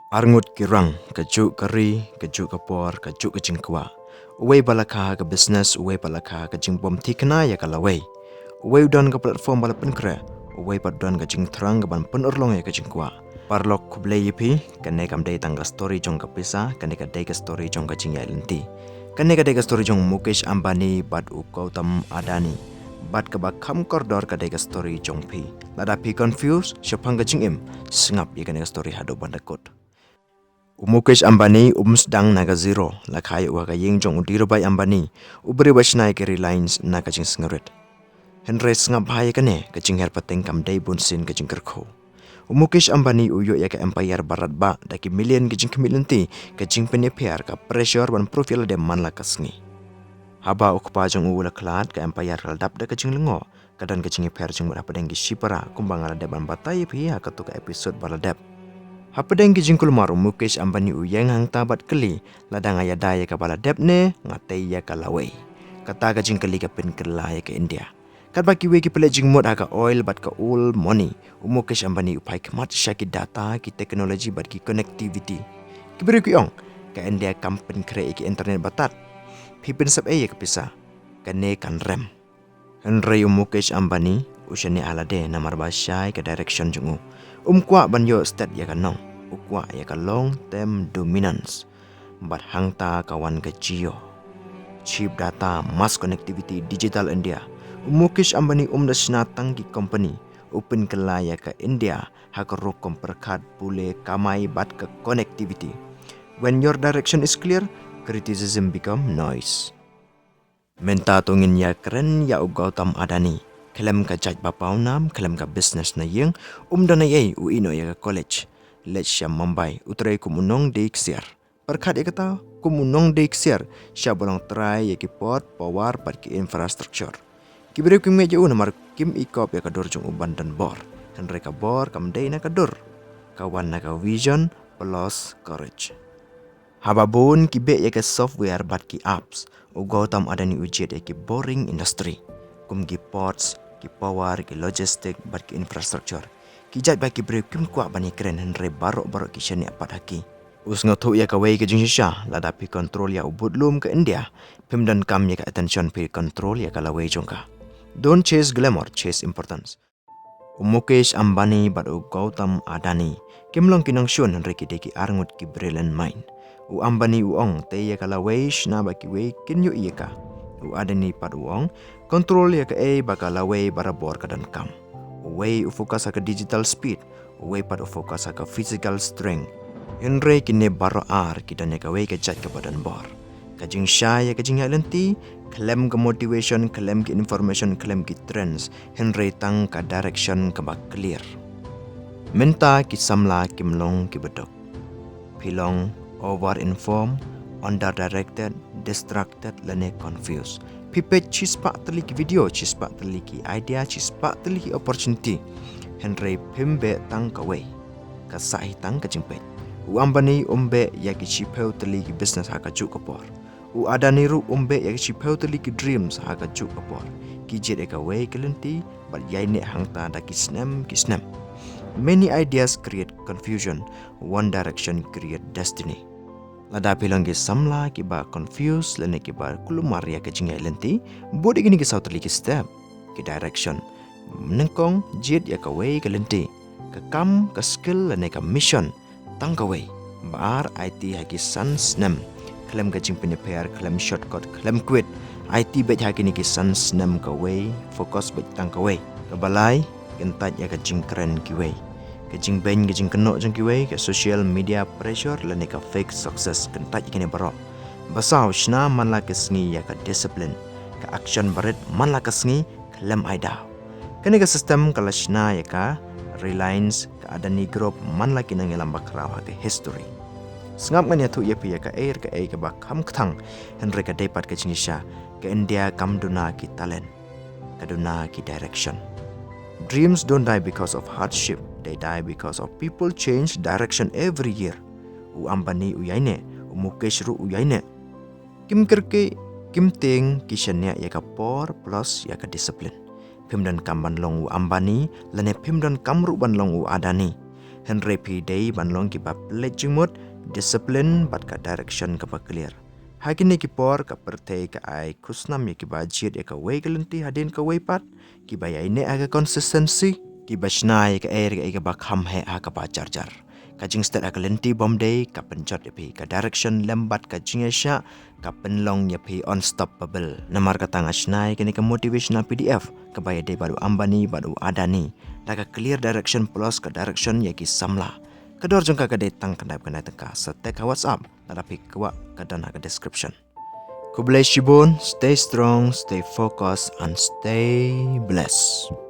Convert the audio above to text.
Arngut kirang, kejuk keri, kejuk kapor, kejuk kejing kwa. Uwe balaka ke business, uwe balaka ke jing bom tikna ya kalawai. Uwe udan ke platform balapan kre, uwe paduan ke jing terang ke ban penurlong ya kejing kwa. Parlok kuble yipi, kene kam day tangga story jong kapisa, kene ka day ke story jong kejing ya lynti. Kene ka day ke story jong Mukesh Ambani bad Gautam Adani. Bad ke bakam kordor ka day ke story jong Phi. Lada Phi confused, syapang ke jingim, sengap ya kene ke story hado bandakut. Mukesh Ambani sedang naga zero lakai uaga yeng jong udiro bai Ambani uberi basnai ke Reliance na kajing sengerit. Henry sengap bahaya kene kajing her pateng kam day bunsin kajing kerko. Mukesh Ambani uyo ya ke empire barat ba daki million kajing kemilenti kajing penepiar ka pressure ban profil de man la kasngi. Haba ukpa jong ula klat ka empire kaldap da kajing lengo kadan kajing per jong berapa dengki shipara kumbang ala de ban batai pihak ketuk episode baladep. Hapadeng ki jingkul maru Mukesh Ambani uyang hang tabat keli ladang aya daya ka bala depne ngatai ya ka lawai. Kata ka jingkeli ka pin kela ya ke India. Kat baki we ki pele jingmot aga oil bat ka all money. Mukesh Ambani upai kemat syaki data ki teknologi bat ki connectivity. Ki beri ki ong ka India company kre ki internet batat. Pipin sab ya kepisa. Kane kan rem. Henry Mukesh Ambani usyani alade namar basyai ke direction jungu. Kwa banyo stat ya kanong. Ukwa ya ka long term dominance. Bat hangta kawan ke Jio. Chip data mass connectivity digital India. Mukesh Ambani da senatang ki company. Open kela ya ke India. Haka rokom perkat pule kamai bat ke connectivity. When your direction is clear, criticism become noise. Menta tungin ya keren ya Gautam Adani. Kelem ka jaj bapau nam, kelem ka business na yeng, dana yei uino ya ka college. Lech syam Mumbai, utrai kumunong deik siar. Perkat ya kata, kumunong deik siar, syam bolong try ya ki port, power, pat ki infrastructure. Kibirip kim meja namar kim ikop ya ka dorjong uban dan bor. Henry ka bor, kam day na ka dor. Kawan na ka vision, plus courage. Hababun kibe ya ke software bat ki apps. Gautam Adani ujiat ya ki boring industry. Kum ki ports, ki power, ki logistik, bat ki infrastructure. Ki jat baki break kim kuat bani keren henry barok-barok ki syani apat haki. Us ngotu ya ka wei ke jingsha, lada pi control ya ubud lum ke India. Phim dan kam ya ka attention pi control ya ka lawai jongka. Don't chase glamour, chase importance. Mukesh Ambani bat Gautam Adani. Kim long kinong syun henry ki deki arngut ki brilliant mind. Ambani ong te ya kala weish na baki wei kinyo iya ka. Adani pad ong kontrol ya ka bakala wei barabor ka dan kam. Wei fokus ka digital speed, wei pad fokus ka physical strength. Henry kine baro ki dan ya ka wei ka jat ka badan bor. Kajing syai ya kajing ya lynti, klem ke motivation, klem ke information, klem ke trends. Henry tang ka direction ka bak clear. Menta ki samla kimlong ki bedok. Pilong over-informed, under-directed, distracted, lene confused. Pipet cispak teliki video, cispak teliki idea, cispak teliki opportunity. Henry pimbe tang kawai, kasai tang kecimpet. Ambani umbe yaki cipeu teliki business haka juk kapor. Adani ru umbe yaki cipeu teliki dreams haka juk kapor. Kijit eka wei kelenti, but yai ne hangta da kisnem. Many ideas create confusion, one direction create destiny. Lada pilang ki samla ki ba confused lene ki ba kulumar ya ke jingai lenti, bodi gini ki sautali ki step ki direction. Menengkong jid ya ka wei ke lenti, ke kam ke skill lene ka mission tang ka wei. Bar IT haki sans nem, klem ka jing peneper, klem shortcut, klem quit. IT bet haki ni ki sans nem ka wei, fokus bet tang ka wei. Kebalai kentat ya ka jing keren ki wei. Kejing ben kejing kenok jeng kiwei ke social media pressure lene ka fake success kentat ikene barok. Basau shna man la kesngi ya ka discipline. Ka action barit man la kesngi klem aida. Kene ka sistem kala shna ya ka Reliance ka Adani group man la kinang elam bakraw ha ke history. Sengap ngan ya tu ya pi ya ka air ka ka ba kam ktang Henry ka depat ke jingisha ke India kam duna ki talent. Ka duna ki direction. Dreams don't die because of hardship. They die because of people change direction every year. Ambani uyaine, Mukesh ru uyaine. Kim kerke, kim ting kisahnya ya ka por plus ya ka disiplin. Phim dan kam ban long Ambani, lene phim dan kam ru ban long Adani. Henry P. Day banlong ki ba pledging mut discipline bat ka direction ka ba clear. Hagini ki por ka pertei ka ai kusnam ya ki ba jid ya ka wei gelenti hadin ka wei pat ki ba ya ini aga consistency ki ba shnai ka air ka ba kham he aga ba jar. Kajing stat aga lenti bom day ka penjot ya pi ka direction lembat ka jingesha ka penlong ya pi unstoppable. Namar ka tanga shnai kini ka motivational PDF ka ba ya day baru Ambani baru Adani. Daga clear direction plus ka direction ya ki samla. Kedor jengka ka detang kendai kenai tengka setek ka WhatsApp tetapi kuat ka dan ka description. Ku bless you bon, stay strong, stay focused and stay blessed.